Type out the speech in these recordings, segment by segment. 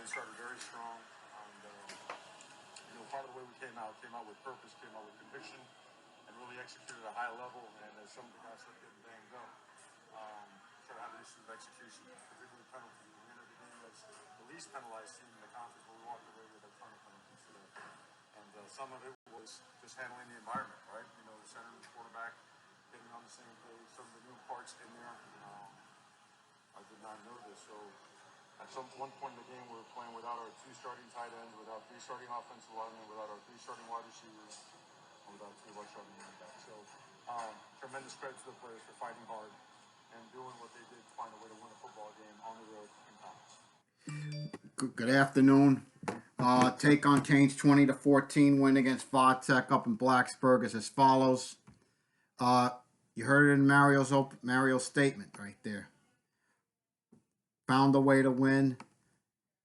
game started very strong. And, part of the way we came out with purpose, came out with conviction, and really executed at a high level. And as some of the guys started getting banged up, started having issues with execution, particularly penalties. We entered the game as the least penalized team in the conference, but we walked away with a ton of penalties today. And some of it was just handling the environment, right? The center and the quarterback getting on the same page, some of the new parts in there. I did not know this, so at one point in the game, we were playing without our 2 starting tight ends, without 3 starting offensive linemen, without our 3 starting wide receivers, and without 2 of our starting running backs. So, tremendous credit to the players for fighting hard and doing what they did to find a way to win a football game on the road in conference. Good afternoon. Take on Canes 20-14 win against Vodtech up in Blacksburg is as follows. You heard it in Mario's statement right there. Found a way to win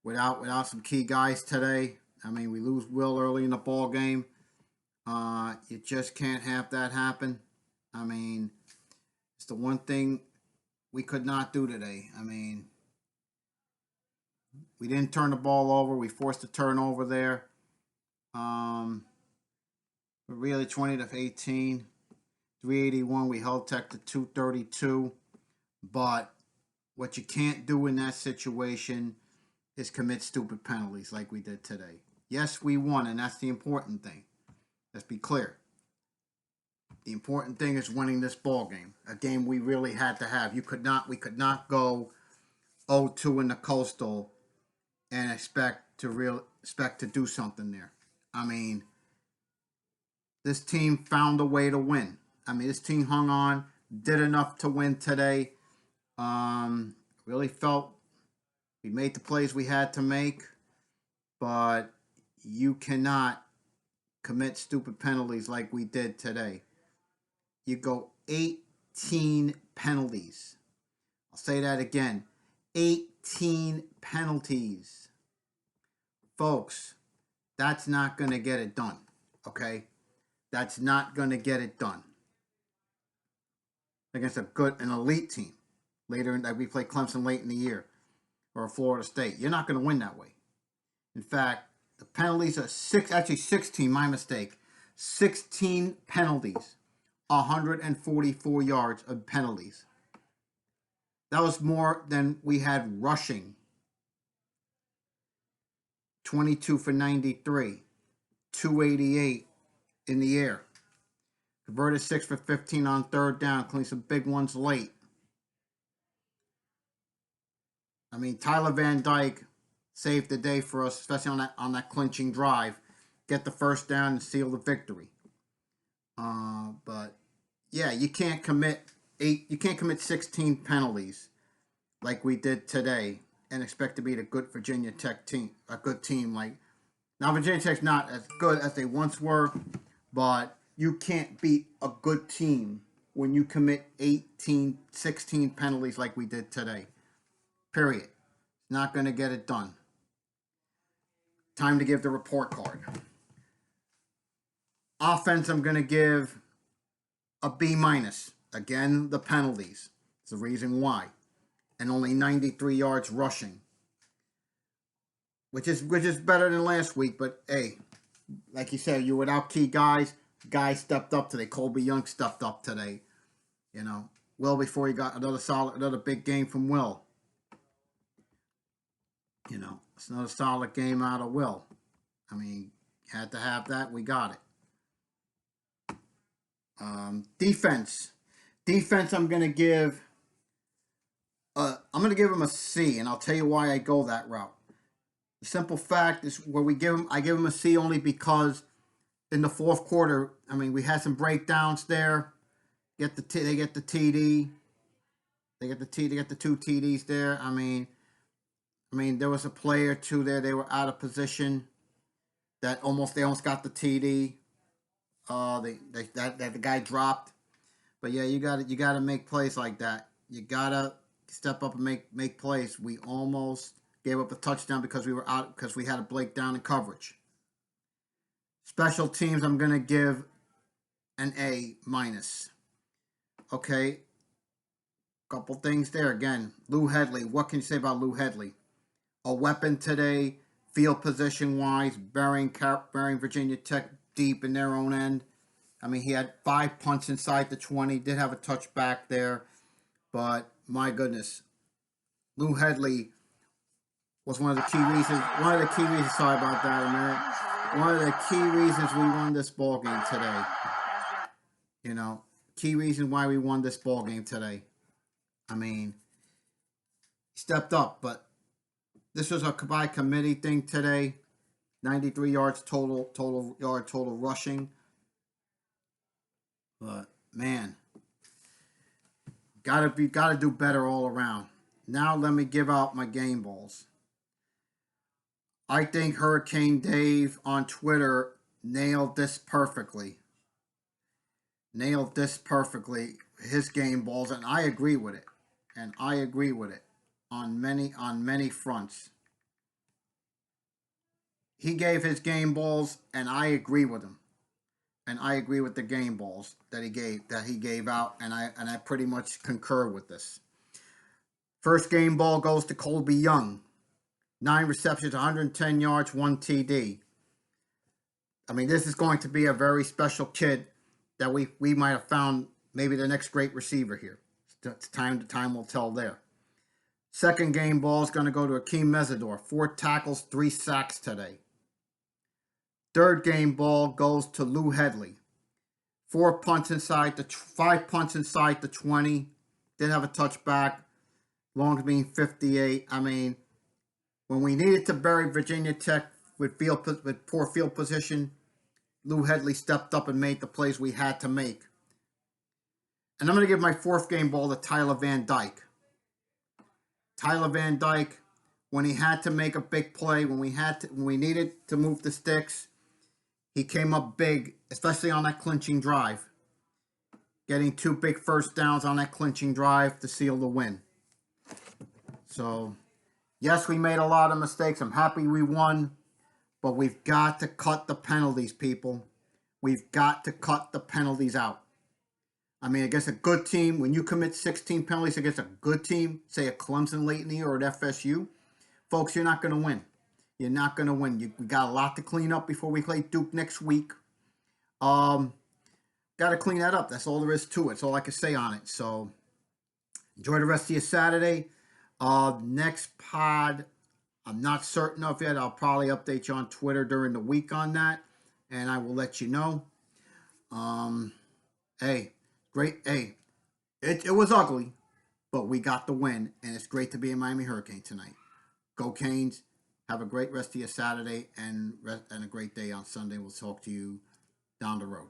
without some key guys today. I mean, we lose Will early in the ball game. You just can't have that happen. I mean, it's the one thing we could not do today. I mean, we didn't turn the ball over. We forced a turnover there. But really, 20-18, 381. We held Tech to 232. But what you can't do in that situation is commit stupid penalties like we did today. Yes, we won, and that's the important thing. Let's be clear. The important thing is winning this ball game, a game we really had to have. We could not go 0-2 in the Coastal and expect to do something there. I mean, this team found a way to win. I mean, this team hung on, did enough to win today. Really felt we made the plays we had to make, but you cannot commit stupid penalties like we did today. You go 18 penalties. I'll say that again. 18 penalties. Folks, that's not going to get it done, okay? That's not going to get it done against an elite team. Later, we play Clemson late in the year, or Florida State. You're not going to win that way. In fact, the penalties are 16, my mistake. 16 penalties, 144 yards of penalties. That was more than we had rushing. 22 for 93, 288 in the air. Converted 6 for 15 on third down, including some big ones late. I mean, Tyler Van Dyke saved the day for us, especially on that clinching drive. Get the first down and seal the victory. But yeah, you can't commit 16 penalties like we did today and expect to beat a good Virginia Tech team, a good team. Now Virginia Tech's not as good as they once were, but you can't beat a good team when you commit 16 penalties like we did today. Period. Not going to get it done. Time to give the report card. Offense, I'm going to give a B-. Again, the penalties. It's the reason why. And only 93 yards rushing. Which is better than last week, but hey, like you said, you're without key guys. Guys stepped up today. Colby Young stepped up today. Will before he got another big game from Will. It's another solid game out of Will. I mean, had to have that. We got it. Defense. I'm going to give him a C, and I'll tell you why I go that route. The simple fact is I give him a C only because in the fourth quarter, I mean, we had some breakdowns there. They get the TD. They get the 2 TDs there. I mean, there was a play or two there. They were out of position. They almost got the TD. That the guy dropped. But yeah, you got to make plays like that. You gotta step up and make plays. We almost gave up a touchdown because we were out because we had a breakdown in coverage. Special teams, I'm gonna give an A-. Okay. Couple things there again. Lou Hedley. What can you say about Lou Hedley? a weapon today, field position wise, burying Virginia Tech deep in their own end. I mean, he had 5 punts inside the 20, did have a touchback there, but my goodness, Lou Hedley was one of the key reasons. Sorry about that, man. One of the key reasons we won this ball game today. You know, key reason why we won this ball game today. I mean, he stepped up, but this was a by committee thing today. 93 yards total rushing. But man, gotta do better all around. Now let me give out my game balls. I think Hurricane Dave on Twitter nailed this perfectly. His game balls, and I agree with it. On many fronts. He gave his game balls, and I agree with him. And I agree with the game balls that he gave out, and I pretty much concur with this. First game ball goes to Colby Young. 9 receptions, 110 yards, 1 TD. I mean, this is going to be a very special kid that we might have found maybe the next great receiver here. Time will tell there. Second game ball is going to go to Akeem Mesidor. 4 tackles, 3 sacks today. Third game ball goes to Lou Hedley. 5 punts inside the 20. Did have a touchback. Long being 58. I mean, when we needed to bury Virginia Tech with poor field position, Lou Hedley stepped up and made the plays we had to make. And I'm going to give my fourth game ball to Tyler Van Dyke. Tyler Van Dyke, when he had to make a big play, when we needed to move the sticks, he came up big, especially on that clinching drive. Getting 2 big first downs on that clinching drive to seal the win. So, yes, we made a lot of mistakes. I'm happy we won. But we've got to cut the penalties, people. We've got to cut the penalties out. I mean, against a good team, when you commit 16 penalties against a good team, say a Clemson late in the year or at FSU, folks, you're not going to win. You're not going to win. We got a lot to clean up before we play Duke next week. Got to clean that up. That's all there is to it. That's all I can say on it. So, enjoy the rest of your Saturday. Next pod, I'm not certain of yet. I'll probably update you on Twitter during the week on that, and I will let you know. Hey, great. Hey, it was ugly, but we got the win, and it's great to be a Miami Hurricane tonight. Go Canes. Have a great rest of your Saturday and a great day on Sunday. We'll talk to you down the road.